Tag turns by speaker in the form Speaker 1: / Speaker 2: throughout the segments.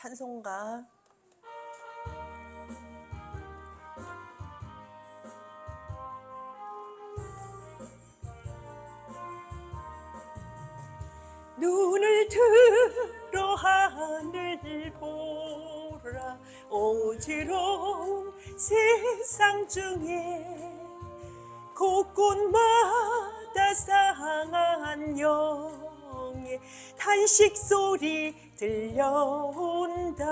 Speaker 1: 찬송가. 눈을 들어 하늘 보라. 어지러운 세상 중에 곳곳마다 상한 영의 탄식 소리 들려온다.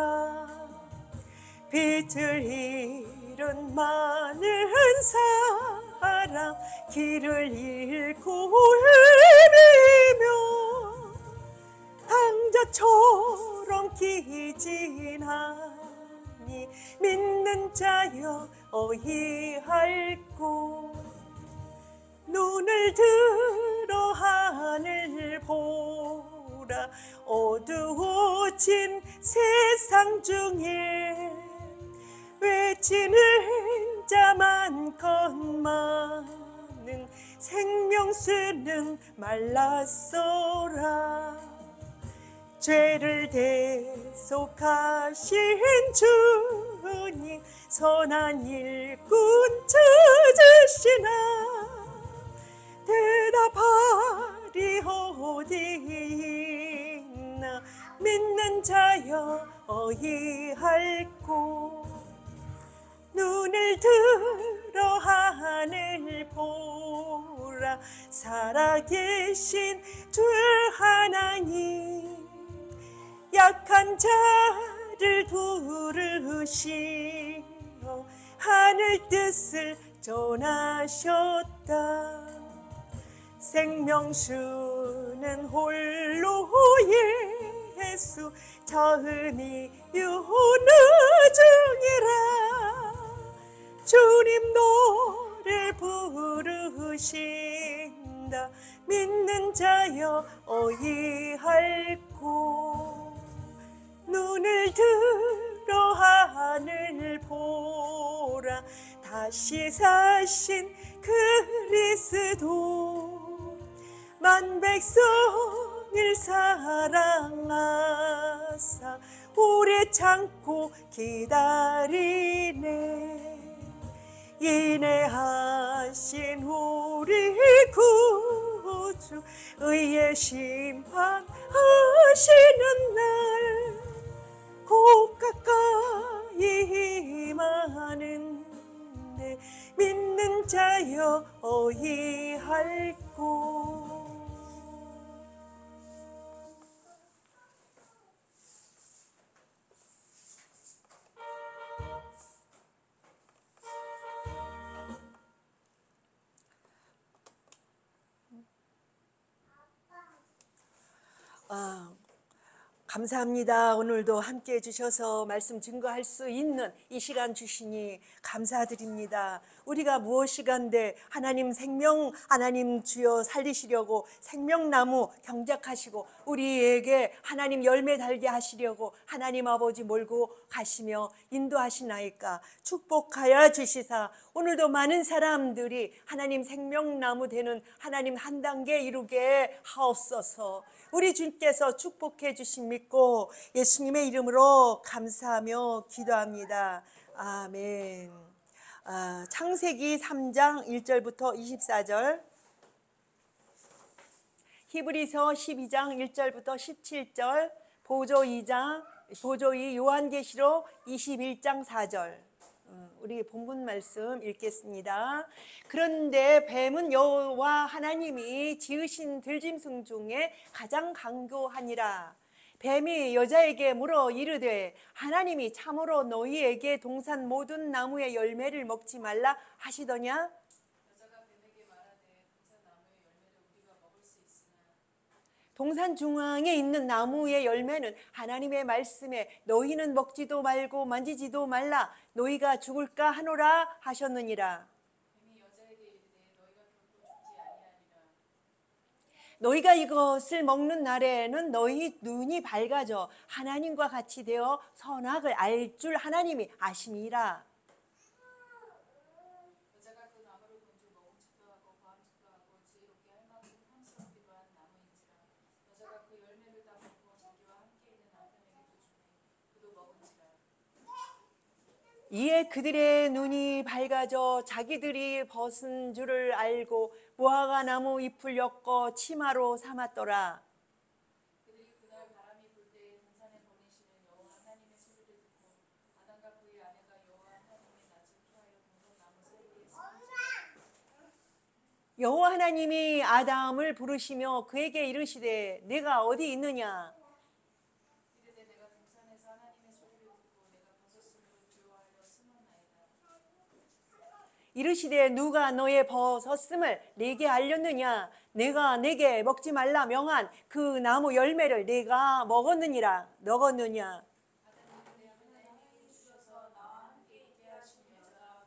Speaker 1: 빛을 잃은 많은 사람 길을 잃고 헤매며 당자처럼 기진하니 믿는 자여 어이할꼬. 눈을 들어 하늘 보라. 어두워진 세상 중에 외치는 자 많건만은 생명수는 말랐소라. 죄를 대속하신 주님 선한 일꾼 찾으시나. 대답하리 어디 있나. 믿는 자여 어이할꼬. 눈을 들어 하늘 보라. 살아계신 주 하나님 약한 자를 부르시어 하늘 뜻을 전하셨다. 생명수는 홀로 예수 자은이 유나중이라. 주님 노래 부르신다. 믿는 자여 어이할꼬. 눈을 들어 하늘 보라. 다시 사신 그리스도 만 백성을 사랑하사 오래 참고 기다리네. 인내하신 우리 구주 의의 심판하시는 날 곧 가까이 임하는데 믿는 자여 어이할꼬. 감사합니다. 오늘도 함께 해주셔서 말씀 증거할 수 있는 이 시간 주시니 감사드립니다. 우리가 무엇이간데 하나님 생명, 하나님 주여 살리시려고 생명나무 경작하시고 우리에게 하나님 열매 달게 하시려고 하나님 아버지 몰고 가시며 인도하시나이까. 축복하여 주시사 오늘도 많은 사람들이 하나님 생명나무 되는 하나님 한 단계 이루게 하옵소서. 우리 주님께서 축복해 주신 믿고 예수님의 이름으로 감사하며 기도합니다. 아멘. 창세기 3장 1절부터 24절, 히브리서 12장 1절부터 17절, 보조 2 요한계시록 21장 4절. 우리 본문 말씀 읽겠습니다. 그런데 뱀은 여호와 하나님이 지으신 들짐승 중에 가장 강교하니라. 뱀이 여자에게 물어 이르되 하나님이 참으로 너희에게 동산 모든 나무의 열매를 먹지 말라 하시더냐?
Speaker 2: 여자가 뱀에게 말하되 동산 나무의 열매를 우리가 먹을 수 있으나.
Speaker 1: 동산 중앙에 있는 나무의 열매는 하나님의 말씀에 너희는 먹지도 말고 만지지도 말라 너희가 죽을까 하노라 하셨느니라.
Speaker 2: 뱀이 여자에게 이르되 너희가 결코 죽지 아니하리라.
Speaker 1: 너희가 이것을 먹는 날에는 너희 눈이 밝아져 하나님과 같이 되어 선악을 알 줄 하나님이 아심이라.
Speaker 2: 여자가 그 나무를 본즉 먹음직도 하고 과음직도 하고 지혜롭게 할 만큼 탐스럽기도 한 나무인지라. 여자가 그 열매를 따 먹고 자기와 함께 있는 남편에게도 주매 그도
Speaker 1: 이에 그들의 눈이 밝아져 자기들이 벗은 줄을 알고 무화과 나무 잎을 엮어 치마로 삼았더라.
Speaker 2: 그들이 그날 바람이 불 때에 동산에 거니시는 여호와 하나님의 소리를 듣고 아담과 그의 아내가 여호와 하나님의 낯을 피하여 동산 나무 사이에 숨은지라.
Speaker 1: 여호와 하나님이 아담을 부르시며 그에게 이르시되 내가 어디 있느냐.
Speaker 2: 이르되 내가 동산에서 하나님의 소리를 듣고 내가 벗었으므로 두려워하여 숨었나이다.
Speaker 1: 이르시되 누가 너의 벗었음을 내게 알렸느냐. 내가 내게 먹지 말라 명한 그 나무 열매를 내가 먹었느냐.
Speaker 2: 아담이 하나님이 주셔서 나와 함께 있게 하시며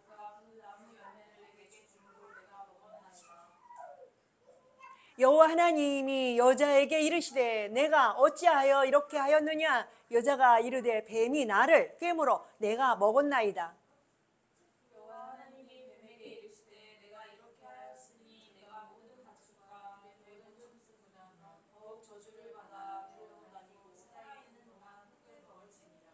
Speaker 2: 그가 그 나무 열매를 내게 주므로 내가 먹었나이다.
Speaker 1: 여호와 하나님이 여자에게 이르시되 내가 어찌하여 이렇게 하였느냐. 여자가 이르되 뱀이 나를 꿰물어 내가 먹었나이다.
Speaker 2: 여호와 하나님이 뱀에게 이르시되 내가 이렇게 하였으니 내가 모든 가축과 뱀의 곤충수보다 더욱 저주를 받아 배로 다니고 세상에 있는 동안 흙을 먹을지니라.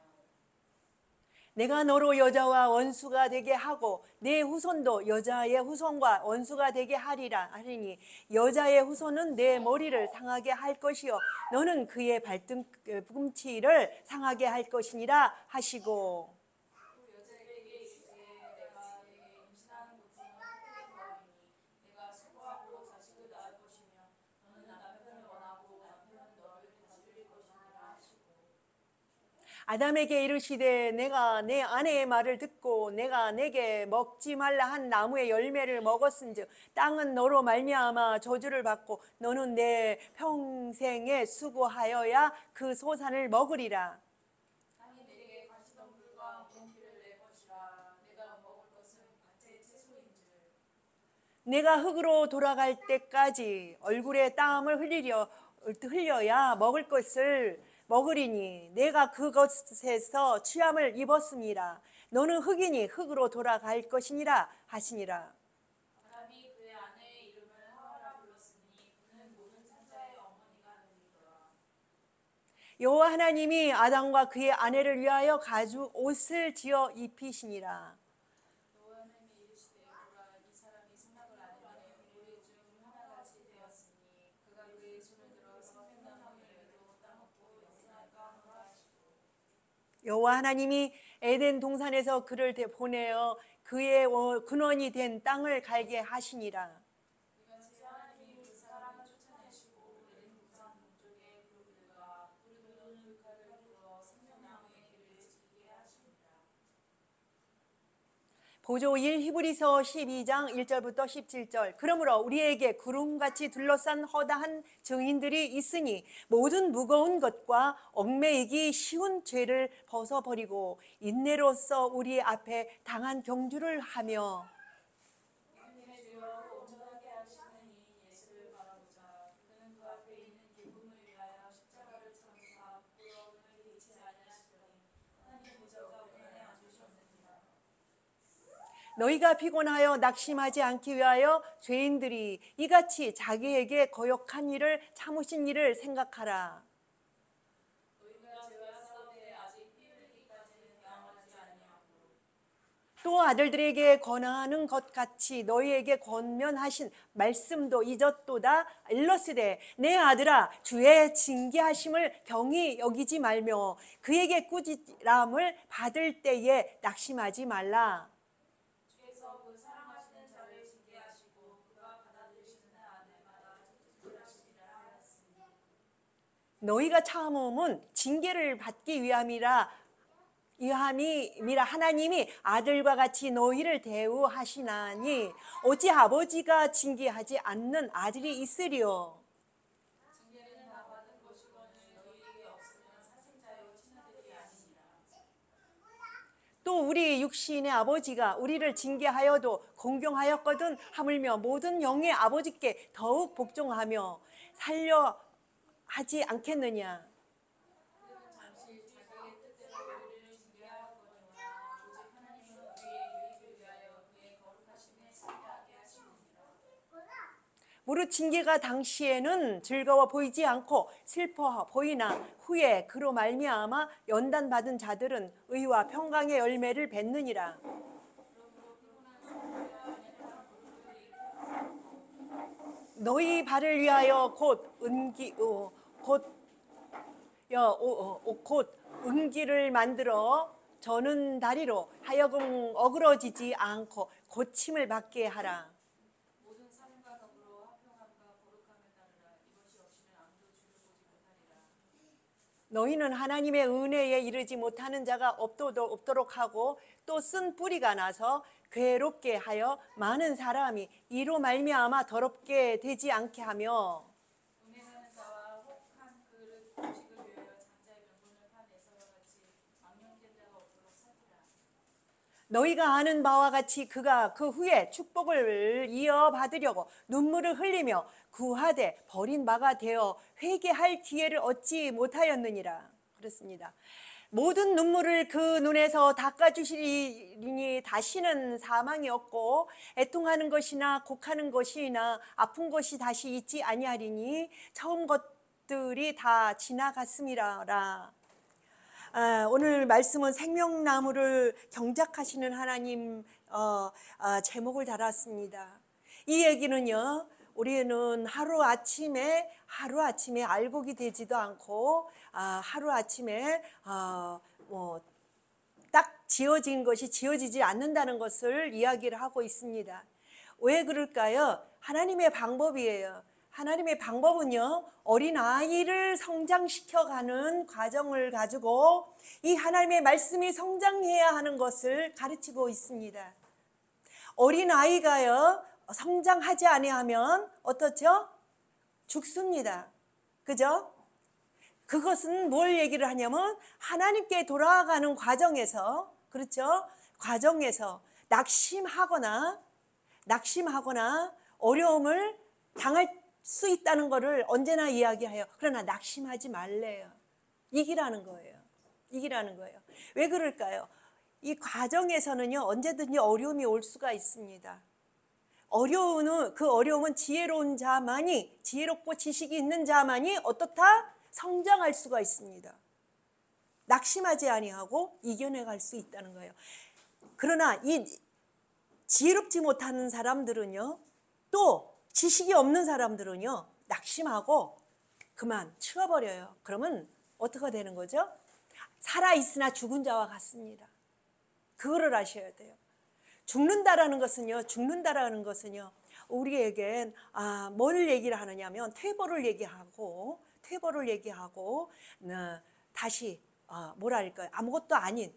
Speaker 1: 내가 너로 여자와 원수가 되게 하고 내 후손도 여자의 후손과 원수가 되게 하리니 여자의 후손은 내 머리를 상하게 할 것이요 너는 그의 발등꿈치를 상하게 할 것이니라 하시고.
Speaker 2: 또 여자에게 이르시되 내가 내게 임신하는 고통을 헛되게 먹으리니 내가 수고하고 자식을 낳을 것이며 너는 남편을 원하고 남편은 너를 다스릴 것이니라 하시고.
Speaker 1: 아담에게 이르시되 내가 내 아내의 말을 듣고 내가 내게 먹지 말라 한 나무의 열매를 먹었은즉 땅은 너로 말미암아 저주를 받고 너는 내 평생에 수고하여야 그 소산을 먹으리라.
Speaker 2: 땅이 내게 가시덤불과 몽기를 낼 것이라. 내가 먹을 것은 밭의 채소인즉
Speaker 1: 내가 흙으로 돌아갈 때까지 얼굴에 땀을 흘려야 먹을 것을 먹으리니 내가 그것에서 취함을 입었습니다. 너는 흙이니 흙으로 돌아갈 것이니라 하시니라.
Speaker 2: 아담이 그의 아내의 이름을 하와라 불렀으니 그는 모든 산자의 어머니가 되리더라.
Speaker 1: 여호와 하나님이 아담과 그의 아내를 위하여 가죽 옷을 지어 입히시니라.
Speaker 2: 여호와 하나님이 이르시되 보라 이 사람이 생각을 아내만의 우리 중 하나같이 되었으니 그가 그의 손을 들어 생명나무 열매도 따먹고 영생할까 하노라 하시고.
Speaker 1: 여호와 하나님이 에덴 동산에서 그를 보내어 그의 근원이 된 땅을 갈게 하시니라.
Speaker 2: 이같이 하나님이 그 사람을 쫓아내시고 에덴 동산 동쪽에 그들과 푸르른 들가를 불어 생명나무의 길을 지키게 하시니라.
Speaker 1: 보조 1 히브리서 12장 1절부터 17절. 그러므로 우리에게 구름같이 둘러싼 허다한 증인들이 있으니 모든 무거운 것과 얽매이기 쉬운 죄를 벗어버리고 인내로써 우리 앞에 당한 경주를 하며
Speaker 2: 믿음의 주여 온전하게 하시는 이 예수를 바라보자. 그는 그 앞에 있는 기쁨을 위하여 십자가를 참사 부끄러움을 잃지 아니하시더니 하나님 보좌가 우편에 앉으셨느니라.
Speaker 1: 너희가 피곤하여 낙심하지 않기 위하여 죄인들이 이같이 자기에게 거역한 일을 참으신 일을 생각하라.
Speaker 2: 너희가 죄와 싸우되 아직 피 흘리기까지는 양호하지 아니하고
Speaker 1: 또 아들들에게 권하는 것 같이 너희에게 권면하신 말씀도 잊었도다. 일러스되 내 아들아 주의 징계하심을 경히 여기지 말며 그에게 꾸지람을 받을 때에 낙심하지 말라.
Speaker 2: 주께서 그 사랑하시는 자를 징계하시고 그가 받아들이시는 아들마다 특별하시리라 하였으니
Speaker 1: 너희가 참음은 징계를 받기 위함이라 하나님이 아들과 같이 너희를 대우하시나니 어찌 아버지가 징계하지 않는 아들이 있으리요.
Speaker 2: 징계는 다 받은 것이거늘 너희에게 없으면 사생자요 친아들이 아니니라.
Speaker 1: 또 우리 육신의 아버지가 우리를 징계하여도 공경하였거든 하물며 모든 영의 아버지께 더욱 복종하며 살려 하지 않겠느냐.
Speaker 2: 그들은 잠시 자기의 뜻대로 우리를 징계하였거니와 오직 하나님은 우리의 유익을 위하여 그의 거룩하심에 참여하게 하시느니라.
Speaker 1: 부르짖기가 당시에는 즐거워 보이지 않고 슬퍼 보이나 후에 그로 말미암아 연단받은 자들은 의와 평강의 열매를 맺느니라. 너희 발을 위하여 곧 은기를 만들어 저는 다리로 하여금 어그러지지 않고 고침을 받게 하라.
Speaker 2: 모든 사람과 더불어 화평함과 거룩함을 따르라. 이것이 없이는 아무도 주를 보지 못하리라.
Speaker 1: 너희는 하나님의 은혜에 이르지 못하는 자가 없도록 하고 또 쓴 뿌리가 나서 괴롭게 하여 많은 사람이 이로 말미암아 더럽게 되지 않게 하며
Speaker 2: 은혜하는 자와 혹한 그릇 음식을 위하여 장자의 명분을 판 에서와 같이 망령된 자가 없도록 살피라.
Speaker 1: 너희가 아는 바와 같이 그가 그 후에 축복을 이어받으려고 눈물을 흘리며 구하되 버린 바가 되어 회개할 기회를 얻지 못하였느니라. 그렇습니다. 모든 눈물을 그 눈에서 닦아주시리니 다시는 사망이 없고 애통하는 것이나 곡하는 것이나 아픈 것이 다시 있지 아니하리니 처음 것들이 다 지나갔음이라. 오늘 말씀은 생명나무를 경작하시는 하나님 제목을 달았습니다. 이 얘기는요, 우리는 하루아침에 알곡이 되지도 않고 하루아침에 딱 지어진 것이 지어지지 않는다는 것을 이야기를 하고 있습니다. 왜 그럴까요? 하나님의 방법이에요. 하나님의 방법은요, 어린아이를 성장시켜가는 과정을 가지고 이 하나님의 말씀이 성장해야 하는 것을 가르치고 있습니다. 어린아이가요, 성장하지 아니하면 어떻죠? 죽습니다. 그죠? 그것은 뭘 얘기를 하냐면 하나님께 돌아가는 과정에서, 그렇죠? 과정에서 낙심하거나 어려움을 당할 수 있다는 것을 언제나 이야기해요. 그러나 낙심하지 말래요. 이기라는 거예요. 왜 그럴까요? 이 과정에서는요, 언제든지 어려움이 올 수가 있습니다. 그 어려움은 지혜로운 자만이, 지혜롭고 지식이 있는 자만이 어떻다? 성장할 수가 있습니다. 낙심하지 아니하고 이겨내갈 수 있다는 거예요. 그러나 이 지혜롭지 못하는 사람들은요, 또 지식이 없는 사람들은요, 낙심하고 그만 치워버려요. 그러면 어떻게 되는 거죠? 살아있으나 죽은 자와 같습니다. 그거를 아셔야 돼요. 죽는다라는 것은요, 우리에겐 뭘 얘기를 하느냐면 퇴보를 얘기하고 다시 뭐랄까요, 아무것도 아닌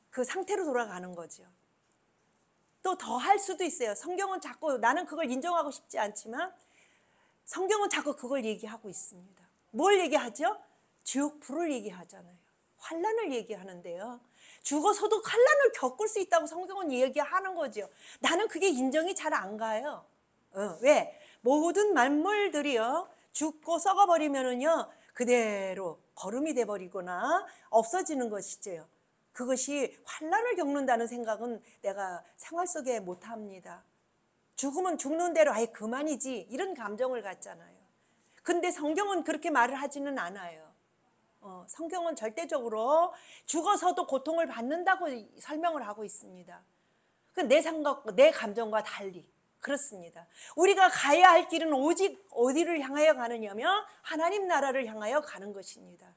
Speaker 1: 그 상태로 돌아가는 거죠. 또 더 할 수도 있어요. 성경은 자꾸, 나는 그걸 인정하고 싶지 않지만 성경은 자꾸 그걸 얘기하고 있습니다. 뭘 얘기하죠? 지옥불을 얘기하잖아요. 환난을 얘기하는데요, 죽어서도 환난을 겪을 수 있다고 성경은 얘기하는 거죠. 나는 그게 인정이 잘 안 가요. 왜? 모든 만물들이요, 죽고 썩어버리면은요, 그대로 거름이 돼버리거나 없어지는 것이죠. 그것이 환난을 겪는다는 생각은 내가 생활 속에 못합니다. 죽으면 죽는 대로 아예 그만이지, 이런 감정을 갖잖아요. 근데 성경은 그렇게 말을 하지는 않아요. 성경은 절대적으로 죽어서도 고통을 받는다고 설명을 하고 있습니다. 내 생각, 내 감정과 달리 그렇습니다. 우리가 가야 할 길은 오직 어디를 향하여 가느냐면 하나님 나라를 향하여 가는 것입니다.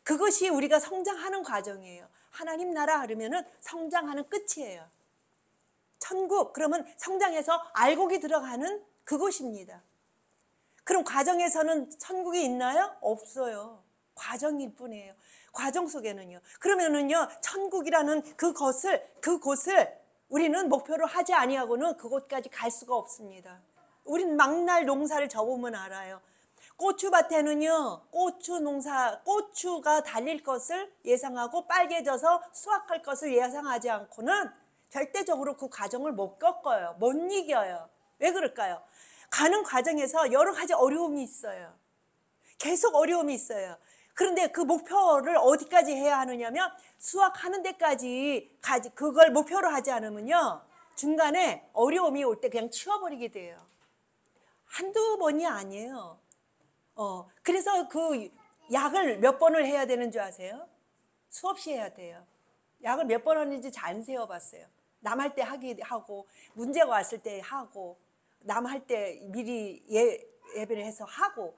Speaker 1: 그것이 우리가 성장하는 과정이에요. 하나님 나라 하면은 성장하는 끝이에요. 천국, 그러면 성장해서 알곡이 들어가는 그곳입니다. 그럼 과정에서는 천국이 있나요? 없어요. 과정일 뿐이에요. 과정 속에는요. 그러면은요, 천국이라는 그곳을 우리는 목표로 하지 아니하고는 그곳까지 갈 수가 없습니다. 우리는 막날 농사를 접으면 알아요. 고추밭에는요, 고추가 달릴 것을 예상하고 빨개져서 수확할 것을 예상하지 않고는 절대적으로 그 과정을 못 겪어요. 못 이겨요. 왜 그럴까요? 가는 과정에서 여러 가지 어려움이 있어요. 계속 어려움이 있어요. 그런데 그 목표를 어디까지 해야 하느냐면 수확하는 데까지 그걸 목표로 하지 않으면요, 중간에 어려움이 올 때 그냥 치워버리게 돼요. 한두 번이 아니에요. 그래서 그 약을 몇 번을 해야 되는 줄 아세요? 수없이 해야 돼요. 약을 몇 번 하는지 잘 안 세어봤어요. 남 할 때 하고, 문제가 왔을 때 하고, 남 할 때 미리 예배를 해서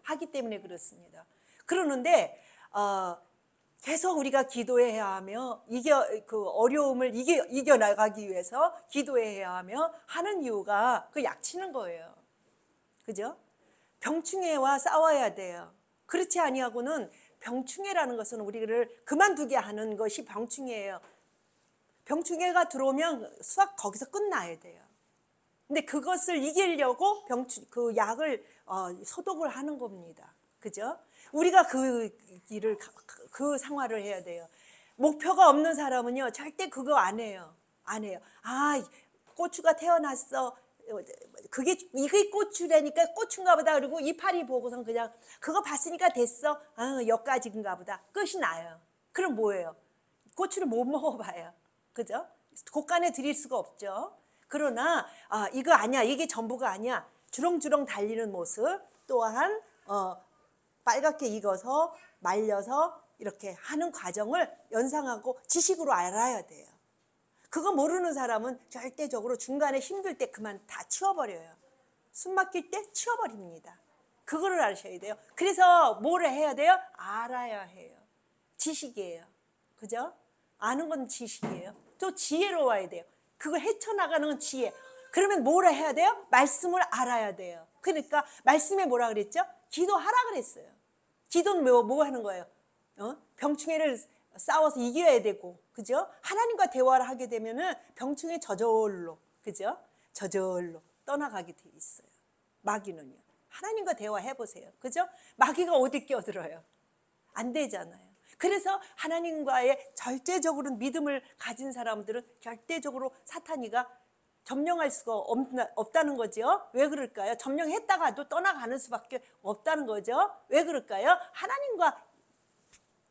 Speaker 1: 하기 때문에 그렇습니다. 그러는데 계속 우리가 기도해야 하며 그 어려움을 이겨나가기 위해서 기도해야 하며 하는 이유가 그 약치는 거예요. 그죠? 병충해와 싸워야 돼요. 그렇지 아니하고는 병충해라는 것은 우리를 그만두게 하는 것이 병충해예요. 병충해가 들어오면 수학 거기서 끝나야 돼요. 근데 그것을 이기려고 그 약을 소독을 하는 겁니다. 그죠? 우리가 그 일을 그 생활을 해야 돼요. 목표가 없는 사람은요 절대 그거 안 해요. 안 해요. 고추가 태어났어. 이게 고추라니까 고추인가 보다. 그리고 이파리 보고선 그냥 그거 봤으니까 됐어. 여기까지인가 보다. 끝이 나요. 그럼 뭐예요? 고추를 못 먹어봐요. 그죠? 곳간에 들일 수가 없죠. 그러나 이거 아니야. 이게 전부가 아니야. 주렁주렁 달리는 모습 또한 빨갛게 익어서 말려서 이렇게 하는 과정을 연상하고 지식으로 알아야 돼요. 그거 모르는 사람은 절대적으로 중간에 힘들 때 그만 다 치워버려요. 숨 막힐 때 치워버립니다. 그거를 아셔야 돼요. 그래서 뭐를 해야 돼요? 알아야 해요. 지식이에요. 그죠? 아는 건 지식이에요. 또 지혜로워야 돼요. 그걸 헤쳐나가는 건 지혜. 그러면 뭐를 해야 돼요? 말씀을 알아야 돼요. 그러니까 말씀에 뭐라 그랬죠? 기도하라 그랬어요. 기도는 뭐 하는 거예요? 병충해를 싸워서 이겨야 되고, 그죠? 하나님과 대화를 하게 되면은 병충해 저절로, 그죠? 저절로 떠나가게 돼 있어요. 마귀는요. 하나님과 대화해 보세요. 그죠? 마귀가 어디 껴들어요? 안 되잖아요. 그래서 하나님과의 절대적으로 믿음을 가진 사람들은 절대적으로 사탄이가 점령할 수가 없다는 거죠. 왜 그럴까요? 점령했다가도 떠나가는 수밖에 없다는 거죠. 왜 그럴까요? 하나님과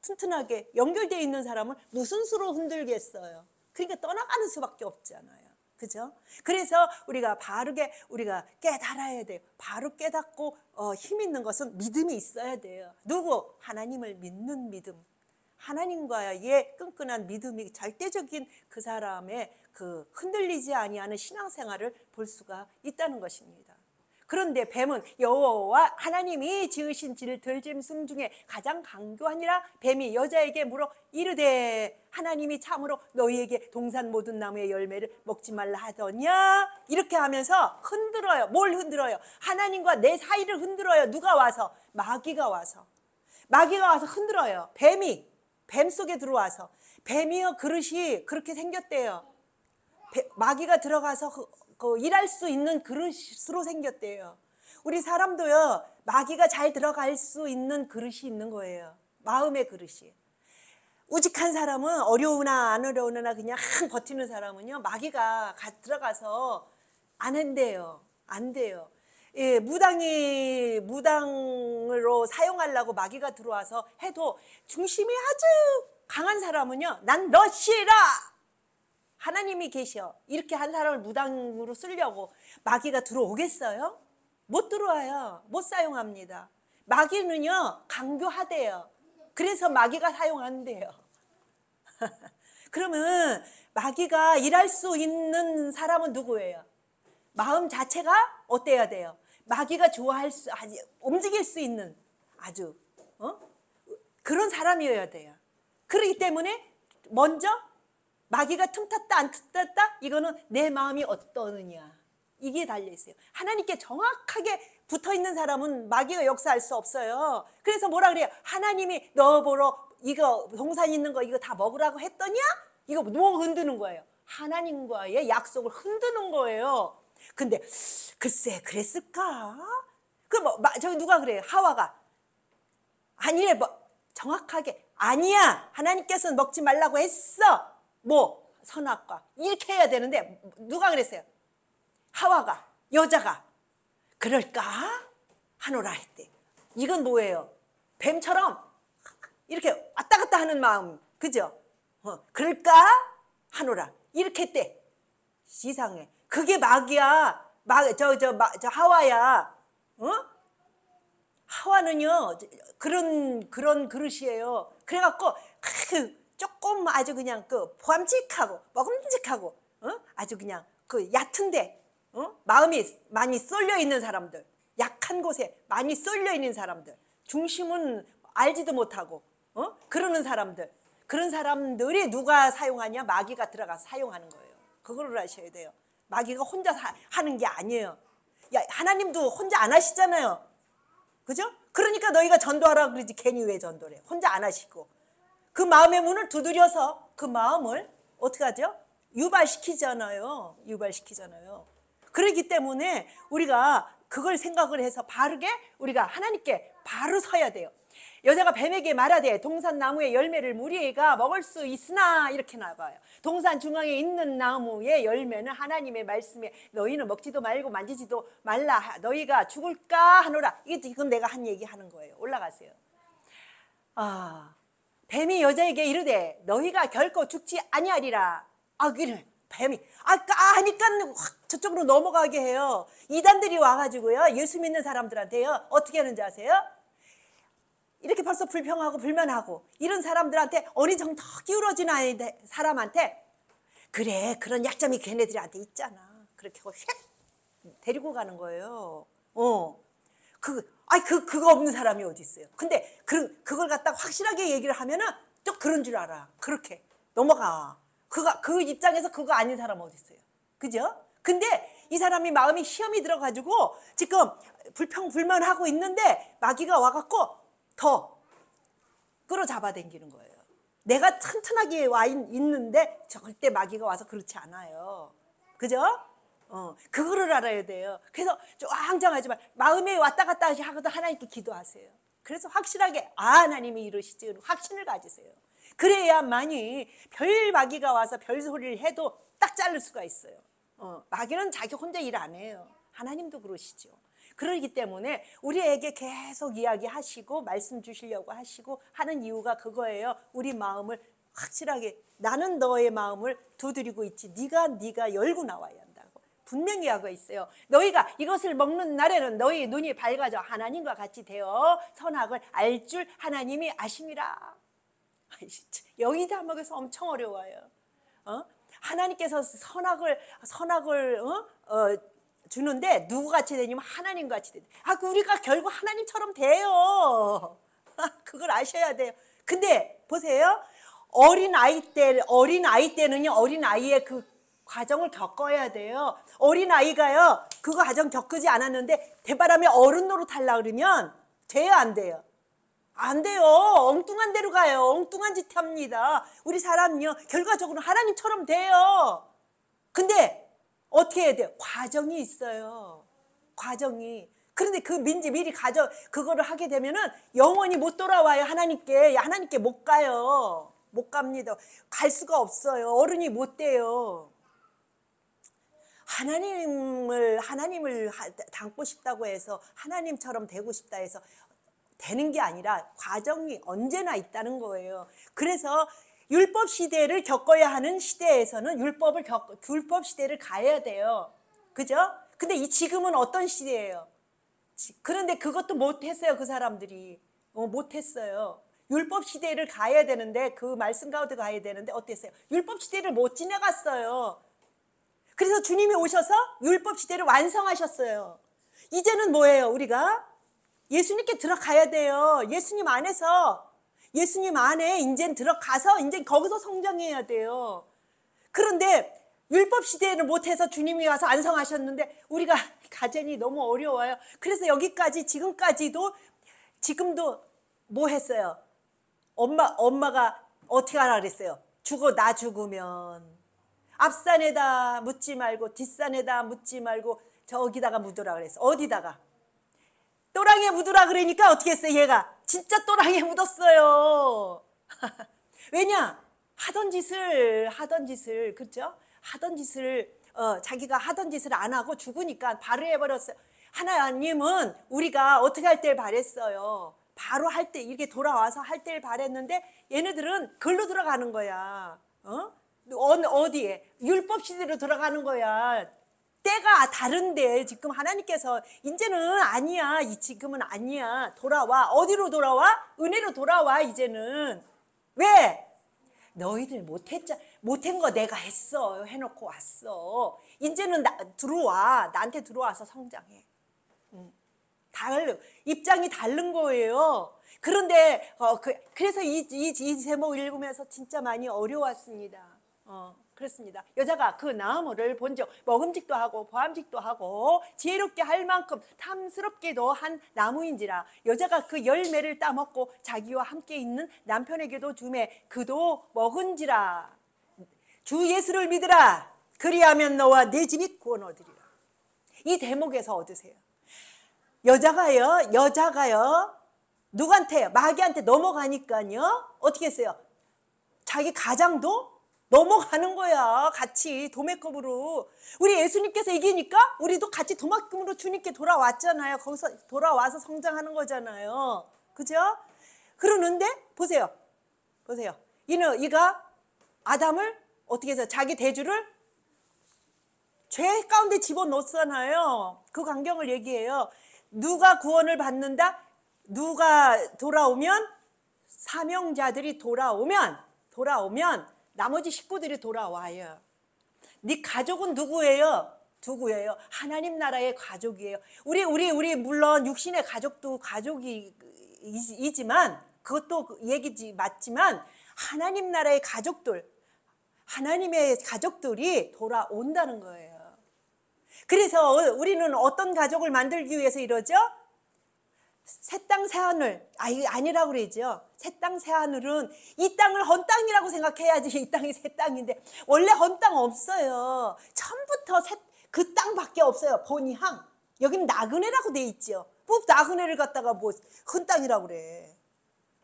Speaker 1: 튼튼하게 연결되어 있는 사람은 무슨 수로 흔들겠어요? 그러니까 떠나가는 수밖에 없잖아요. 그죠? 그래서 우리가 바르게 우리가 깨달아야 돼요. 바로 깨닫고 힘 있는 것은 믿음이 있어야 돼요. 누구? 하나님을 믿는 믿음. 하나님과의 끈끈한 믿음이 절대적인 그 사람의 그 흔들리지 아니하는 신앙생활을 볼 수가 있다는 것입니다. 그런데 뱀은 여호와 하나님이 지으신 들짐승 중에 가장 강교하니라. 뱀이 여자에게 물어 이르되 하나님이 참으로 너희에게 동산 모든 나무의 열매를 먹지 말라 하더냐. 이렇게 하면서 흔들어요. 뭘 흔들어요? 하나님과 내 사이를 흔들어요. 누가 와서? 마귀가 와서 흔들어요. 뱀 속에 들어와서. 뱀이요 그릇이 그렇게 생겼대요. 마귀가 들어가서 일할 수 있는 그릇으로 생겼대요. 우리 사람도요 마귀가 잘 들어갈 수 있는 그릇이 있는 거예요. 마음의 그릇이. 우직한 사람은 어려우나 안 어려우나 그냥 버티는 사람은요 마귀가 들어가서 안 한대요. 안 돼요. 예, 무당으로 사용하려고 마귀가 들어와서 해도 중심이 아주 강한 사람은요 난 너 싫어. 하나님이 계셔. 이렇게 한 사람을 무당으로 쓰려고 마귀가 들어오겠어요? 못 들어와요. 못 사용합니다. 마귀는요 강교하대요. 그래서 마귀가 사용한대요. 그러면 마귀가 일할 수 있는 사람은 누구예요? 마음 자체가 어때야 돼요? 마귀가 움직일 수 있는 아주 그런 사람이어야 돼요. 그렇기 때문에 먼저 마귀가 틈탔다 안 틈탔다 이거는 내 마음이 어떠느냐 이게 달려있어요. 하나님께 정확하게 붙어있는 사람은 마귀가 역사할 수 없어요. 그래서 뭐라 그래요? 하나님이 너 보러 이거 동산 있는 거 이거 다 먹으라고 했더냐? 이거 뭐 흔드는 거예요? 하나님과의 약속을 흔드는 거예요. 근데 글쎄 그랬을까? 저기 누가 그래요? 하와가 아니래. 정확하게 아니야. 하나님께서는 먹지 말라고 했어. 선악과 이렇게 해야 되는데 누가 그랬어요? 하와가, 여자가 그럴까 하노라 했대. 이건 뭐예요? 뱀처럼 이렇게 왔다 갔다 하는 마음, 그죠? 그럴까 하노라 이렇게 했대. 이상해. 그게 마귀야. 하와야. 어? 하와는요 그런 그릇이에요. 그래갖고 조금 아주 그냥 그 보암직하고 먹음직하고 아주 그냥 그 얕은데 마음이 많이 쏠려 있는 사람들, 약한 곳에 많이 쏠려 있는 사람들, 중심은 알지도 못하고 그러는 사람들, 그런 사람들이 누가 사용하냐? 마귀가 들어가서 사용하는 거예요. 그거를 아셔야 돼요. 마귀가 혼자 하는 게 아니에요. 야, 하나님도 혼자 안 하시잖아요. 그죠? 그러니까 너희가 전도하라 그러지 괜히 왜 전도를 해? 혼자 안 하시고 그 마음의 문을 두드려서 그 마음을 어떻게 하죠? 유발시키잖아요. 유발시키잖아요. 그렇기 때문에 우리가 그걸 생각을 해서 바르게 우리가 하나님께 바로 서야 돼요. 여자가 뱀에게 말하되 동산 나무의 열매를 무리가 먹을 수 있으나 이렇게 나가요. 동산 중앙에 있는 나무의 열매는 하나님의 말씀에 너희는 먹지도 말고 만지지도 말라 너희가 죽을까 하노라. 이게 지금 내가 한 얘기 하는 거예요. 올라가세요. 뱀이 여자에게 이르되 너희가 결코 죽지 아니하리라. 그래 뱀이 하니까 확 저쪽으로 넘어가게 해요. 이단들이 와가지고요 예수 믿는 사람들한테요 어떻게 하는지 아세요? 이렇게 벌써 불평하고 불만하고 이런 사람들한테 어리정터 기울어진 사람한테 그래 그런 약점이 걔네들한테 있잖아 그렇게 하고 휙 데리고 가는 거예요. 그거 없는 사람이 어디 있어요. 근데 그걸 갖다가 확실하게 얘기를 하면은 또 그런 줄 알아. 그렇게 넘어가. 그 입장에서 그거 아닌 사람 어디 있어요. 그죠? 근데 이 사람이 마음이 시험이 들어가지고 지금 불평불만하고 있는데 마귀가 와갖고 더 끌어잡아 당기는 거예요. 내가 튼튼하게 있는데 절대 마귀가 와서 그렇지 않아요. 그죠? 그거를 알아야 돼요. 그래서 쫙장하지만 마음에 왔다 갔다 하고도 하나님께 기도하세요. 그래서 확실하게 하나님이 이루시지 확신을 가지세요. 그래야만이 별 마귀가 와서 별 소리를 해도 딱 자를 수가 있어요. 마귀는 자기 혼자 일 안 해요. 하나님도 그러시죠. 그러기 때문에 우리에게 계속 이야기하시고 말씀 주시려고 하시고 하는 이유가 그거예요. 우리 마음을 확실하게 나는 너의 마음을 두드리고 있지 네가 열고 나와야 한다고 분명히 하고 있어요. 너희가 이것을 먹는 날에는 너희 눈이 밝아져 하나님과 같이 되어 선악을 알 줄 하나님이 아심이라. 여기다 먹어서 엄청 어려워요. 하나님께서 선악을 주는데 누구같이 되냐면 하나님같이 돼. 우리가 결국 하나님처럼 돼요. 그걸 아셔야 돼요. 근데 보세요. 어린 아이 때는요. 어린 아이의 그 과정을 겪어야 돼요. 어린 아이가요. 그 과정 겪지 않았는데 대바람에 어른 노릇하려고 그러면 돼요, 안 돼요? 안 돼요. 엉뚱한 데로 가요. 엉뚱한 짓 합니다. 우리 사람은요. 결과적으로 하나님처럼 돼요. 근데 어떻게 해야 돼요? 과정이 있어요. 과정이. 그런데 그 미리 그거를 하게 되면은 영원히 못 돌아와요. 하나님께 못 가요. 못 갑니다. 갈 수가 없어요. 어른이 못 돼요. 하나님을 닮고 싶다고 해서 하나님처럼 되고 싶다 해서 되는 게 아니라 과정이 언제나 있다는 거예요. 그래서 율법 시대를 겪어야 하는 시대에서는 율법 시대를 가야 돼요. 그죠? 근데 지금은 어떤 시대예요? 그런데 그것도 못했어요. 그 사람들이. 못했어요. 율법 시대를 가야 되는데 그 말씀 가운데 가야 되는데 어땠어요? 율법 시대를 못 지나갔어요. 그래서 주님이 오셔서 율법 시대를 완성하셨어요. 이제는 뭐예요? 우리가 예수님께 들어가야 돼요. 예수님 안에 이제 들어가서 이제 거기서 성장해야 돼요. 그런데 율법 시대에는 못해서 주님이 와서 완성하셨는데 우리가 가정이 너무 어려워요. 그래서 여기까지 지금도 뭐 했어요? 엄마가 어떻게 하라 그랬어요? 나 죽으면 앞산에다 묻지 말고 뒷산에다 묻지 말고 저기다가 묻으라 그랬어. 어디다가? 또랑에 묻으라 그러니까 어떻게 했어요? 얘가 진짜 또랑에 묻었어요. 왜냐? 하던 짓을 그렇죠? 자기가 하던 짓을 안 하고 죽으니까 바로 해버렸어요. 하나님은 우리가 어떻게 할 때를 바랬어요. 바로 할 때 이렇게 돌아와서 할 때를 바랬는데 얘네들은 글로 들어가는 거야. 어디에? 율법 시대로 들어가는 거야. 때가 다른데 지금 하나님께서 이제는 아니야. 지금은 아니야. 돌아와. 어디로 돌아와? 은혜로 돌아와. 이제는. 왜? 너희들 못한 거 내가 했어. 해놓고 왔어. 이제는 들어와. 나한테 들어와서 성장해. 입장이 다른 거예요. 그런데 그래서 이 제목을 읽으면서 진짜 많이 어려웠습니다. 그렇습니다. 여자가 그 나무를 본즉 먹음직도 하고 보암직도 하고 지혜롭게 할 만큼 탐스럽게도 한 나무인지라. 여자가 그 열매를 따먹고 자기와 함께 있는 남편에게도 주매 그도 먹은지라. 주 예수를 믿으라. 그리하면 너와 네 집이 구원 얻으리라. 이 대목에서 얻으세요. 여자가요 누구한테? 마귀한테 넘어가니까요 어떻게 했어요? 자기 가장도 넘어가는 거야. 같이 도매금으로. 우리 예수님께서 이기니까 우리도 같이 도매금으로 주님께 돌아왔잖아요. 거기서 돌아와서 성장하는 거잖아요. 그죠? 그러는데 보세요. 이가 아담을 어떻게 해서 자기 대주를 죄 가운데 집어넣었잖아요. 그 광경을 얘기해요. 누가 구원을 받는다? 누가 돌아오면, 사명자들이 돌아오면 나머지 식구들이 돌아와요. 네 가족은 누구예요? 하나님 나라의 가족이에요. 우리 물론 육신의 가족도 가족이지만 그것도 얘기지 맞지만 하나님 나라의 가족들, 하나님의 가족들이 돌아온다는 거예요. 그래서 우리는 어떤 가족을 만들기 위해서 이러죠? 새 땅 새 하늘 아니라고 그러죠. 새 땅 새 하늘은 이 땅을 헌 땅이라고 생각해야지. 이 땅이 새 땅인데 원래 헌 땅 없어요. 처음부터 그 땅밖에 없어요. 본향. 여기는 나그네라고 돼 있죠. 뭐 나그네를 갖다가 뭐 헌 땅이라고 그래.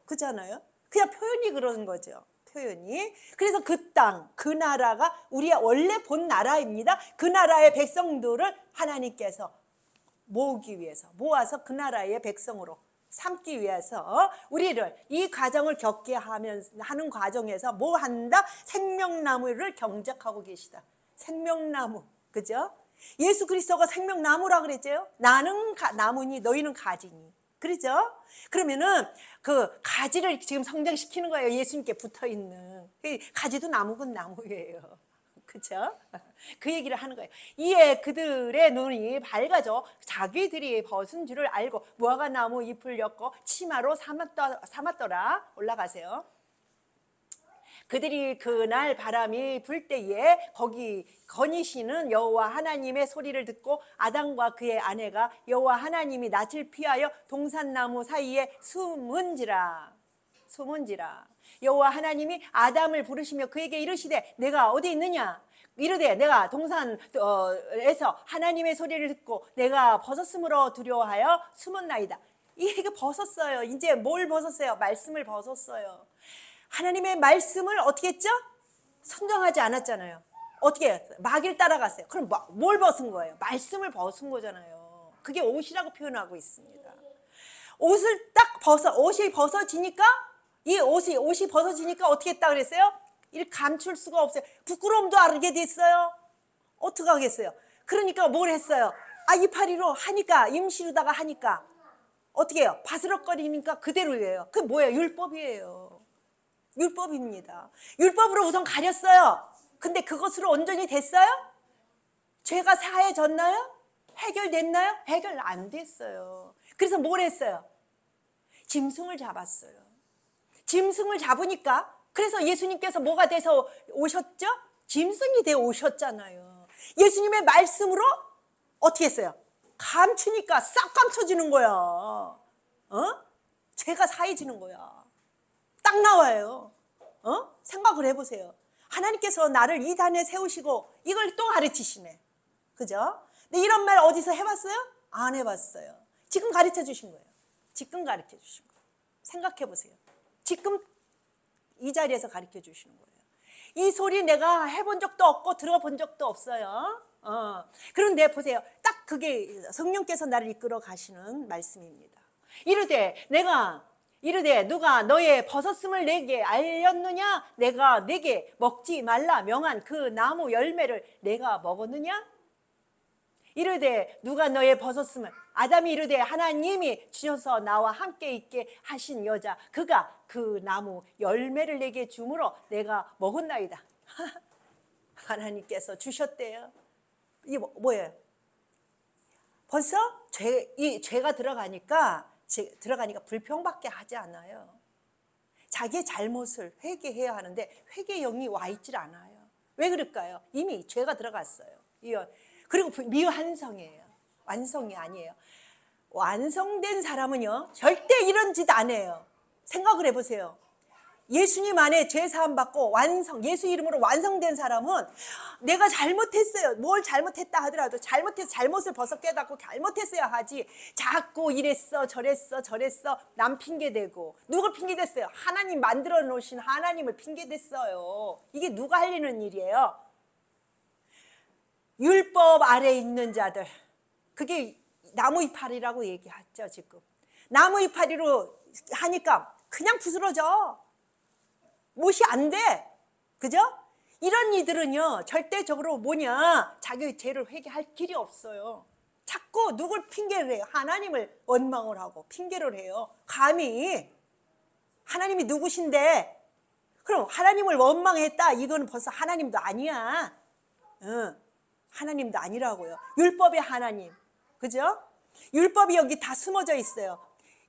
Speaker 1: 그렇잖아요. 그냥 표현이 그런 거죠. 표현이. 그래서 그 땅, 그 나라가 우리의 원래 본 나라입니다. 그 나라의 백성들을 하나님께서 모아서 그 나라의 백성으로 삼기 위해서 우리를 이 과정을 겪게 하는 과정에서 뭐 한다? 생명나무를 경작하고 계시다. 생명나무. 그죠? 예수 그리스도가 생명나무라 그랬죠? 나는 나무니 너희는 가지니. 그렇죠? 그러면은 그 가지를 지금 성장시키는 거예요. 예수님께 붙어 있는. 가지도 나무건 나무예요. 그렇죠? 그 얘기를 하는 거예요. 이에 그들의 눈이 밝아져 자기들이 벗은 줄을 알고 무화과 나무 잎을 엮어 치마로 삼았더라. 올라가세요. 그들이 그날 바람이 불 때에 거기 거니시는 여호와 하나님의 소리를 듣고 아담과 그의 아내가 여호와 하나님이 낯을 피하여 동산나무 사이에 숨은지라. 여호와 하나님이 아담을 부르시며 그에게 이르시되 내가 어디 있느냐? 이르되 내가 동산에서 하나님의 소리를 듣고 내가 벗었으므로 두려워하여 숨었나이다. 이게 벗었어요. 이제 뭘 벗었어요? 말씀을 벗었어요. 하나님의 말씀을 어떻게 했죠? 순종하지 않았잖아요. 어떻게 해요? 마귀를 따라갔어요. 그럼 뭘 벗은 거예요? 말씀을 벗은 거잖아요. 그게 옷이라고 표현하고 있습니다. 옷을 딱 옷이 벗어지니까 이 옷이 벗어지니까 어떻게 했다 그랬어요? 이를 감출 수가 없어요. 부끄러움도 알게 됐어요. 어떻게 하겠어요? 그러니까 뭘 했어요? 이파리로 하니까 임시로다가 하니까 어떻게 해요? 바스럭거리니까 그대로예요. 그게 뭐예요? 율법이에요. 율법입니다. 율법으로 우선 가렸어요. 근데 그것으로 온전히 됐어요? 죄가 사해졌나요? 해결됐나요? 해결 안 됐어요. 그래서 뭘 했어요? 짐승을 잡았어요. 짐승을 잡으니까 그래서 예수님께서 뭐가 돼서 오셨죠? 짐승이 되어 오셨잖아요. 예수님의 말씀으로 어떻게 했어요? 감추니까 싹 감춰지는 거야. 죄가 사해지는 거야. 딱 나와요. 생각을 해보세요. 하나님께서 나를 이 단에 세우시고 이걸 또 가르치시네. 그죠? 근데 이런 말 어디서 해봤어요? 안 해봤어요. 지금 가르쳐 주신 거예요. 지금 가르쳐 주신 거예요. 생각해 보세요. 지금 이 자리에서 가르쳐 주시는 거예요. 이 소리 내가 해본 적도 없고 들어본 적도 없어요. 그런데 보세요. 딱 그게 성령께서 나를 이끌어 가시는 말씀입니다. 이르되 누가 너의 벗었음을 내게 알렸느냐? 내가 내게 먹지 말라 명한 그 나무 열매를 내가 먹었느냐? 이르되 누가 너의 벗었음을 아담이 이르되 하나님이 주셔서 나와 함께 있게 하신 여자 그가 그 나무 열매를 내게 주므로 내가 먹었나이다. 하나님께서 주셨대요. 이게 뭐예요? 벌써 죄가 들어가니까 불평밖에 하지 않아요. 자기의 잘못을 회개해야 하는데 회개 영이 와 있질 않아요. 왜 그럴까요? 이미 죄가 들어갔어요. 그리고 미완성이에요. 완성이 아니에요. 완성된 사람은요 절대 이런 짓 안 해요. 생각을 해보세요. 예수님 안에 죄 사함 받고 예수 이름으로 완성된 사람은 내가 잘못했어요. 뭘 잘못했다 하더라도 잘못을 벌써 깨닫고 잘못했어야 하지. 자꾸 이랬어 저랬어 남 핑계대고. 누굴 핑계댔어요? 하나님 만들어 놓으신 하나님을 핑계댔어요. 이게 누가 하려는 일이에요? 율법 아래 있는 자들. 그게 나무 이파리라고 얘기하죠. 지금 나무 이파리로 하니까 그냥 부스러져. 못이 안 돼. 그죠? 이런 이들은요 절대적으로 자기 죄를 회개할 길이 없어요. 자꾸 누굴 핑계를 해요? 하나님을 원망을 하고 핑계를 해요. 감히 하나님이 누구신데 그럼 하나님을 원망했다. 이거는 벌써 하나님도 아니야. 하나님도 아니라고요. 율법의 하나님. 그죠? 율법이 여기 다 숨어져 있어요.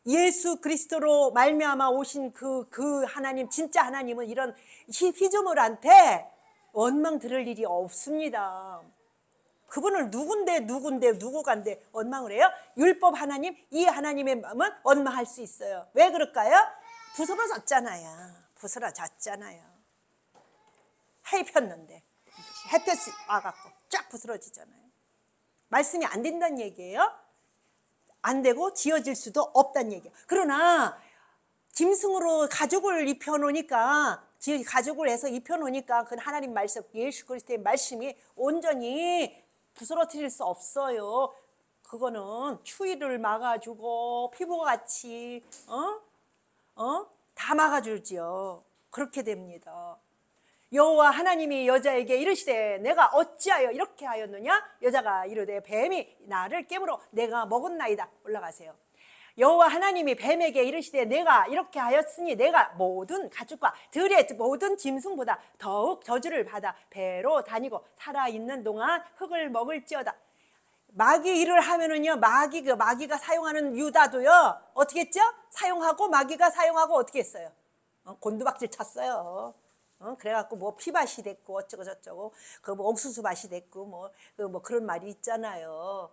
Speaker 1: 예수 그리스도로 말미암아 오신 그 하나님, 진짜 하나님은 이런 피조물한테 원망 들을 일이 없습니다. 그분을 누구간데 원망을 해요? 율법 하나님, 이 하나님의 마음은 원망할 수 있어요. 왜 그럴까요? 부스러졌잖아요. 해 폈는데 햇볕이 와갖고 쫙 부스러지잖아요. 말씀이 안 된다는 얘기예요. 안 되고 지어질 수도 없다는 얘기예요. 그러나 짐승으로 가죽을 입혀놓으니까 가죽을 해서 입혀놓으니까 그 하나님 말씀 예수 그리스도의 말씀이 온전히 부스러뜨릴 수 없어요. 그거는 추위를 막아주고 피부가 같이 다 막아주지요. 그렇게 됩니다. 여호와 하나님이 여자에게 이르시되 내가 어찌하여 이렇게 하였느냐? 여자가 이르되 뱀이 나를 깨물어 내가 먹었나이다. 올라가세요. 여호와 하나님이 뱀에게 이르시되 내가 이렇게 하였으니 내가 모든 가축과 들의 모든 짐승보다 더욱 저주를 받아 배로 다니고 살아있는 동안 흙을 먹을지어다. 마귀 일을 하면은요 마귀가 사용하는 유다도요 어떻게 했죠? 사용하고 마귀가 사용하고 어떻게 했어요? 곤두박질 쳤어요. 그래갖고 뭐 피밭이 됐고 어쩌고 저쩌고 뭐 옥수수 밭이 됐고 뭐 그런 말이 있잖아요.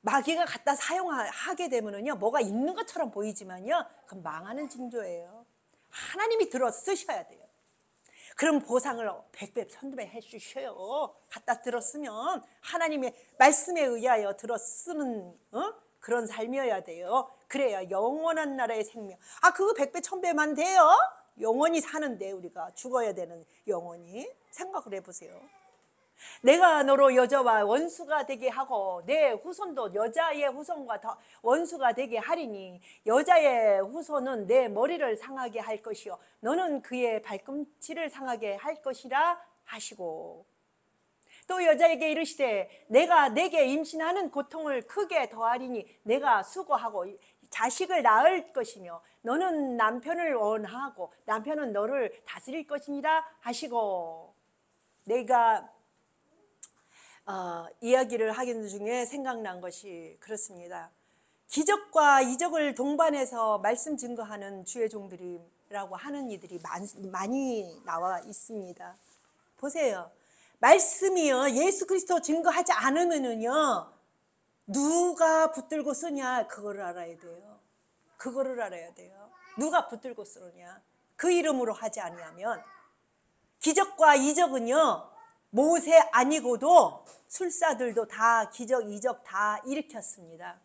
Speaker 1: 마귀가 갖다 사용하게 되면은요 뭐가 있는 것처럼 보이지만요 그건 망하는 징조예요. 하나님이 들어 쓰셔야 돼요. 그럼 보상을 100배, 1000배 해주셔요. 갖다 들었으면 하나님의 말씀에 의하여 들어 쓰는 그런 삶이어야 돼요. 그래야 영원한 나라의 생명. 그거 100배, 1000배만 돼요? 영원히 사는데 우리가 죽어야 되는 영원히 생각을 해보세요. 내가 너로 여자와 원수가 되게 하고 내 후손도 여자의 후손과 더 원수가 되게 하리니 여자의 후손은 내 머리를 상하게 할 것이요 너는 그의 발꿈치를 상하게 할 것이라 하시고 또 여자에게 이르시되 내가 내게 임신하는 고통을 크게 더하리니 내가 수고하고 자식을 낳을 것이며 너는 남편을 원하고 남편은 너를 다스릴 것이니라 하시고 내가 이야기를 하는 중에 생각난 것이 그렇습니다. 기적과 이적을 동반해서 말씀 증거하는 주의 종들이라고 하는 이들이 많이 나와 있습니다. 보세요. 말씀이요 예수 그리스도 증거하지 않으면은요 누가 붙들고 쓰냐 그거를 알아야 돼요. 그거를 알아야 돼요. 누가 붙들고 쓰느냐 그 이름으로 하지 아니하면 기적과 이적은요 모세 아니고도 술사들도 다 기적 이적 다 일으켰습니다.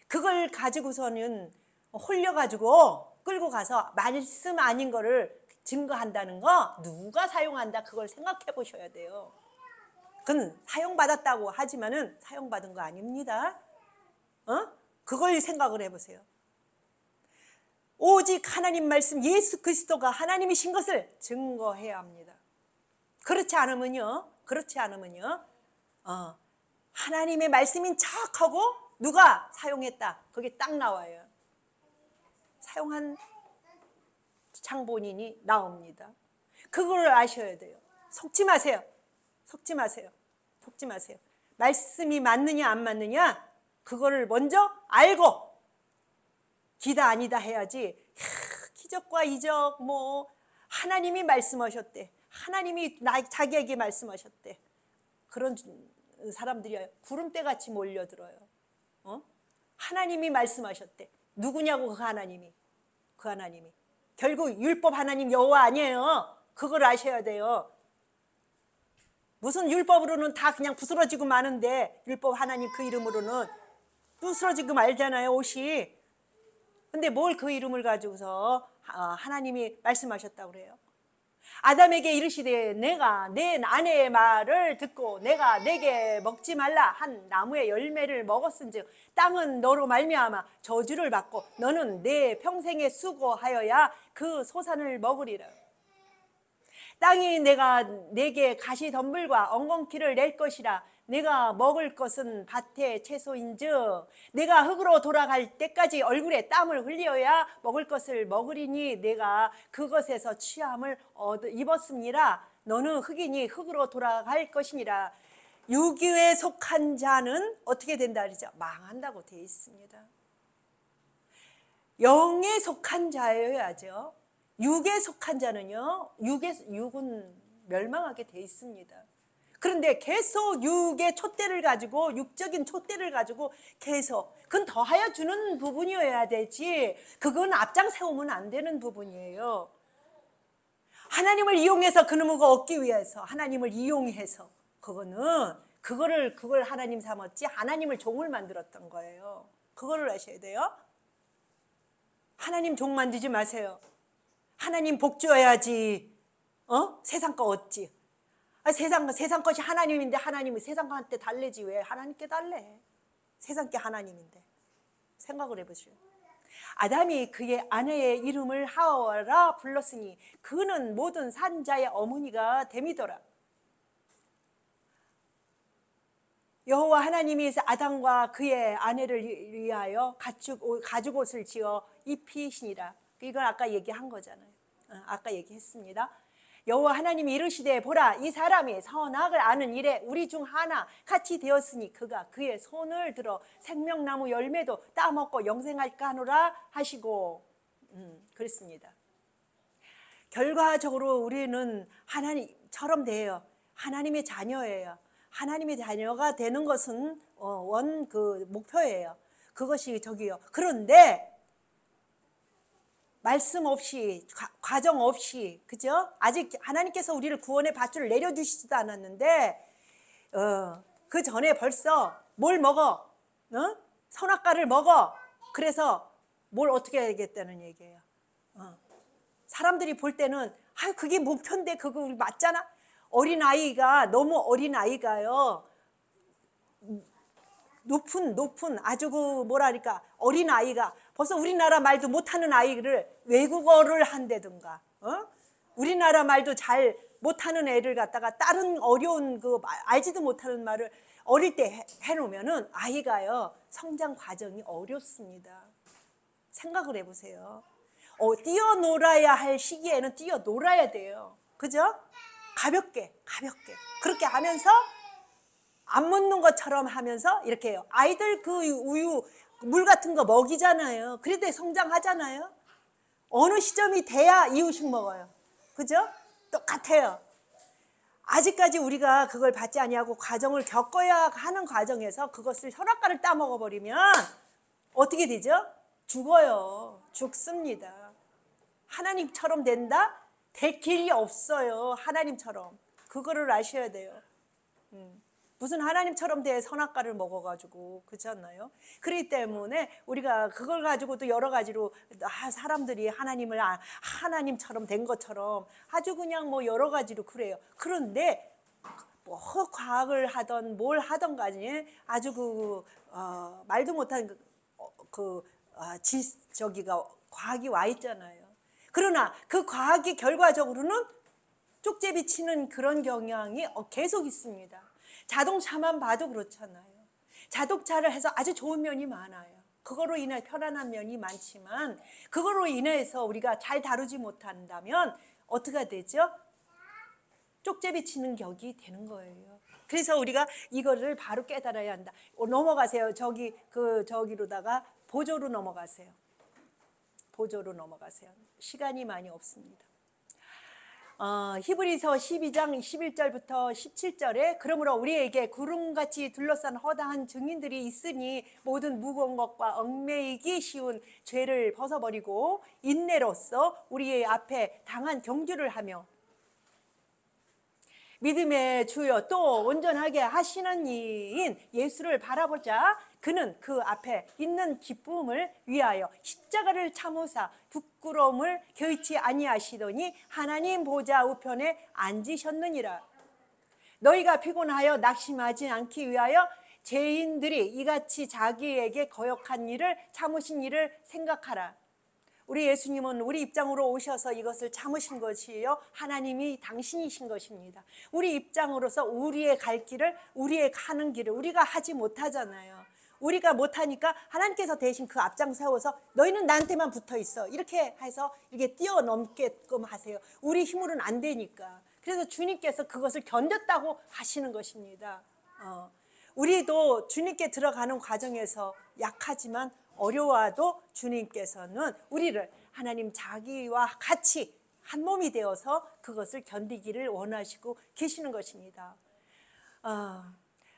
Speaker 1: 그걸 가지고서는 홀려가지고 끌고 가서 말씀 아닌 거를 증거한다는 거 누가 사용한다 그걸 생각해 보셔야 돼요. 그건 사용받았다고 하지만은 사용받은 거 아닙니다. 그걸 생각을 해보세요. 오직 하나님 말씀 예수 그리스도가 하나님이신 것을 증거해야 합니다. 그렇지 않으면요 하나님의 말씀인 척하고 누가 사용했다. 그게 딱 나와요. 사용한 장본인이 나옵니다. 그걸 아셔야 돼요. 속지 마세요. 속지 마세요. 속지 마세요. 말씀이 맞느냐 안 맞느냐 그거를 먼저 알고 기다 아니다 해야지. 기적과 이적 뭐 하나님이 말씀하셨대. 하나님이 자기에게 말씀하셨대. 그런 사람들이 구름대같이 몰려들어요. 하나님이 말씀하셨대. 누구냐고 그 하나님이. 그 하나님이. 결국 율법 하나님 여호와 아니에요. 그걸 아셔야 돼요. 무슨 율법으로는 다 그냥 부스러지고 마는데 율법 하나님 그 이름으로는 부스러지고 말잖아요. 옷이. 근데 뭘 그 이름을 가지고서 하나님이 말씀하셨다고 그래요. 아담에게 이르시되 내가 내 아내의 말을 듣고 내가 내게 먹지 말라 한 나무의 열매를 먹었은즉 땅은 너로 말미암아 저주를 받고 너는 내 평생에 수고하여야 그 소산을 먹으리라. 땅이 내가 내게 가시덤불과 엉겅퀴를 낼 것이라. 내가 먹을 것은 밭의 채소인즉 내가 흙으로 돌아갈 때까지 얼굴에 땀을 흘려야 먹을 것을 먹으리니 내가 그것에서 취함을 입었습니다. 너는 흙이니 흙으로 돌아갈 것이니라. 육유에 속한 자는 어떻게 된다 그러죠? 망한다고 되어 있습니다. 영에 속한 자여야죠. 육에 속한 자는요, 육은 멸망하게 되어 있습니다. 그런데 계속 육의 촛대를 가지고 육적인 촛대를 가지고 계속 그건 더하여 주는 부분이어야 되지 그건 앞장 세우면 안 되는 부분이에요. 하나님을 이용해서 그놈을 얻기 위해서 하나님을 이용해서 그걸 하나님 삼았지 하나님을 종을 만들었던 거예요. 그거를 아셔야 돼요. 하나님 종 만들지 마세요. 하나님 복 줘야지 세상 거 얻지. 세상 것이 하나님인데 하나님이 세상 것한테 달래지 왜 하나님께 달래. 세상 게 하나님인데. 생각을 해보시오. 아담이 그의 아내의 이름을 하와라 불렀으니 그는 모든 산자의 어머니가 됨이더라. 여호와 하나님이 아담과 그의 아내를 위하여 가죽 옷을 지어 입히시니라. 이건 아까 얘기한 거잖아요. 아까 얘기했습니다. 여호와 하나님이 이르시되 보라 이 사람이 선악을 아는 일에 우리 중 하나 같이 되었으니 그가 그의 손을 들어 생명나무 열매도 따먹고 영생할까 하노라 하시고 그랬습니다. 결과적으로 우리는 하나님처럼 돼요. 하나님의 자녀예요. 하나님의 자녀가 되는 것은 그 목표예요. 그것이 저기요. 그런데 말씀 없이 과정 없이 그죠? 아직 하나님께서 우리를 구원의 밧줄을 내려주시지도 않았는데 그 전에 벌써 뭘 먹어? 선악과를 먹어. 그래서 뭘 어떻게 해야겠다는 얘기예요. 사람들이 볼 때는 그게 목표인데 그거 우리 맞잖아. 어린아이가 너무 어린아이가요. 높은 아주 뭐랄까 어린아이가 벌써 우리나라 말도 못하는 아이를 외국어를 한다든가 우리나라 말도 잘 못하는 애를 갖다가 다른 어려운 알지도 못하는 말을 어릴 때 해놓으면은 아이가요 성장 과정이 어렵습니다. 생각을 해보세요. 뛰어놀아야 할 시기에는 뛰어놀아야 돼요. 그죠? 가볍게 그렇게 하면서 안 먹는 것처럼 하면서 이렇게 해요. 아이들 그 우유 물 같은 거 먹이잖아요. 그래도 성장하잖아요. 어느 시점이 돼야 이유식 먹어요. 그죠? 똑같아요. 아직까지 우리가 그걸 받지 아니하고 과정을 겪어야 하는 과정에서 그것을 선악과를 따먹어 버리면 어떻게 되죠? 죽어요. 죽습니다. 하나님처럼 된다? 될 길이 없어요. 하나님처럼. 그거를 아셔야 돼요. 무슨 하나님처럼 돼 선악과를 먹어가지고 그렇지 않나요? 그렇기 때문에 우리가 그걸 가지고도 여러 가지로 사람들이 하나님을 하나님처럼 된 것처럼 아주 그냥 뭐 여러 가지로 그래요. 그런데 뭐 과학을 하던 뭘 하던 간에 아주 말도 못한 저기가 과학이 와 있잖아요. 그러나 그 과학이 결과적으로는 쪽제비 치는 그런 경향이 계속 있습니다. 자동차만 봐도 그렇잖아요. 자동차를 해서 아주 좋은 면이 많아요. 그거로 인해 편안한 면이 많지만 그거로 인해서 우리가 잘 다루지 못한다면 어떻게 되죠? 쪽제비 치는 격이 되는 거예요. 그래서 우리가 이거를 바로 깨달아야 한다. 넘어가세요. 저기로다가 보조로 넘어가세요. 보조로 넘어가세요. 시간이 많이 없습니다. 히브리서 12장 11절부터 17절에 그러므로 우리에게 구름같이 둘러싼 허다한 증인들이 있으니 모든 무거운 것과 얽매이기 쉬운 죄를 벗어버리고 인내로써 우리의 앞에 당한 경주를 하며 믿음의 주여 또 온전하게 하시는 이인 예수를 바라보자. 그는 그 앞에 있는 기쁨을 위하여 십자가를 참으사 부끄러움을 개의치 아니하시더니 하나님 보좌 우편에 앉으셨느니라. 너희가 피곤하여 낙심하지 않기 위하여 죄인들이 이같이 자기에게 거역한 일을 참으신 일을 생각하라. 우리 예수님은 우리 입장으로 오셔서 이것을 참으신 것이에요. 하나님이 당신이신 것입니다. 우리 입장으로서 우리의 갈 길을, 우리의 가는 길을 우리가 하지 못하잖아요. 우리가 못하니까 하나님께서 대신 그 앞장 세워서 너희는 나한테만 붙어 있어 이렇게 해서 이렇게 뛰어넘게끔 하세요. 우리 힘으로는 안 되니까. 그래서 주님께서 그것을 견뎠다고 하시는 것입니다. 우리도 주님께 들어가는 과정에서 약하지만 어려워도 주님께서는 우리를 하나님 자기와 같이 한 몸이 되어서 그것을 견디기를 원하시고 계시는 것입니다.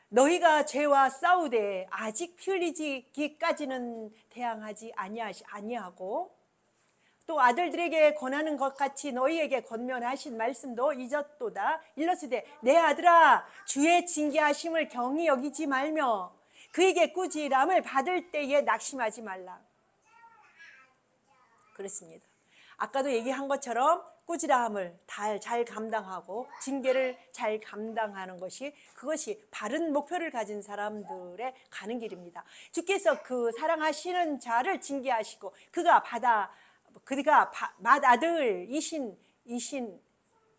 Speaker 1: 너희가 죄와 싸우되 아직 피 흘리기까지는 대항하지 아니하고 또 아들들에게 권하는 것 같이 너희에게 권면하신 말씀도 잊었도다. 일러스되 내 아들아 주의 징계하심을 경히 여기지 말며 그에게 꾸지람을 받을 때에 낙심하지 말라. 그렇습니다. 아까도 얘기한 것처럼 꾸지람을 잘 감당하고 징계를 잘 감당하는 그것이 바른 목표를 가진 사람들의 가는 길입니다. 주께서 그 사랑하시는 자를 징계하시고 그가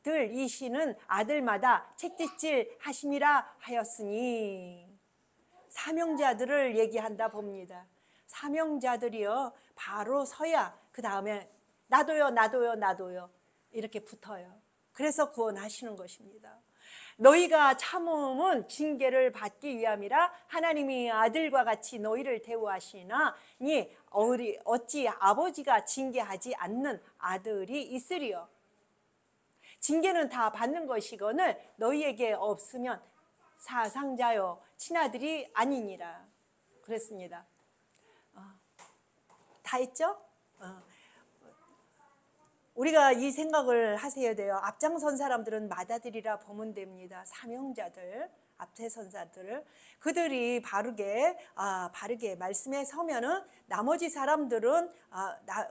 Speaker 1: 맏아들이시는 아들마다 책짓질 하심이라 하였으니 사명자들을 얘기한다 봅니다. 사명자들이요 바로 서야 그 다음에 나도요 이렇게 붙어요. 그래서 구원하시는 것입니다. 너희가 참음은 징계를 받기 위함이라 하나님이 아들과 같이 너희를 대우하시나니 어찌 아버지가 징계하지 않는 아들이 있으리요. 징계는 다 받는 것이거늘 너희에게 없으면 사상자요 친아들이 아니니라. 그랬습니다. 다 했죠? 우리가 이 생각을 하셔야 돼요. 앞장선 사람들은 맏아들이라 보면 됩니다. 사명자들, 앞세선 자들, 그들이 바르게 말씀에 서면은 나머지 사람들은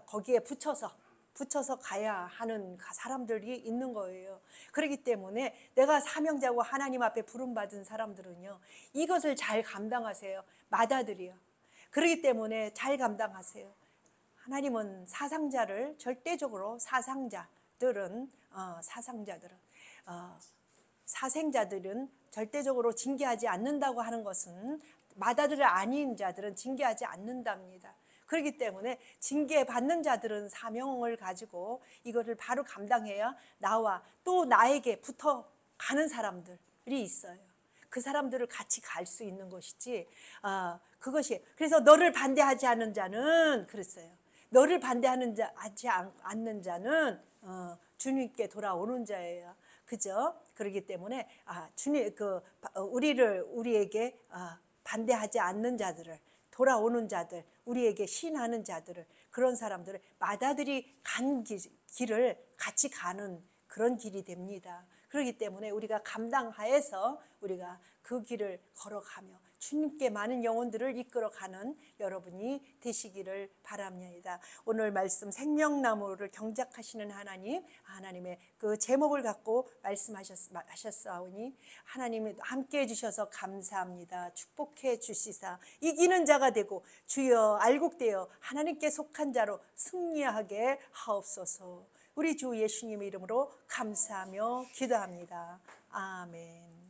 Speaker 1: 거기에 붙여서 가야 하는 사람들이 있는 거예요. 그렇기 때문에 내가 사명자고 하나님 앞에 부름받은 사람들은요 이것을 잘 감당하세요. 맏아들이요. 그렇기 때문에 잘 감당하세요. 하나님은 절대적으로 사생자들은 절대적으로 징계하지 않는다고 하는 것은 맏아들 아닌 자들은 징계하지 않는답니다. 그렇기 때문에 징계받는 자들은 사명을 가지고 이거를 바로 감당해야 나와 또 나에게 붙어가는 사람들이 있어요. 그 사람들을 같이 갈 수 있는 것이지. 그래서 너를 반대하지 않는 자는 그랬어요. 너를 반대하지 않는 자는 주님께 돌아오는 자예요. 그죠? 그렇기 때문에 우리에게 반대하지 않는 자들을 돌아오는 자들, 우리에게 신하는 자들을 그런 사람들을 맏아들이 간 길을 같이 가는 그런 길이 됩니다. 그렇기 때문에 우리가 감당하여서 우리가 그 길을 걸어가며 주님께 많은 영혼들을 이끌어가는 여러분이 되시기를 바랍니다. 오늘 말씀 생명나무를 경작하시는 하나님의 그 제목을 갖고 말씀하셨사오니 하나님이 함께해 주셔서 감사합니다. 축복해 주시사 이기는 자가 되고 주여 알곡되어 하나님께 속한 자로 승리하게 하옵소서. 우리 주 예수님의 이름으로 감사하며 기도합니다. 아멘.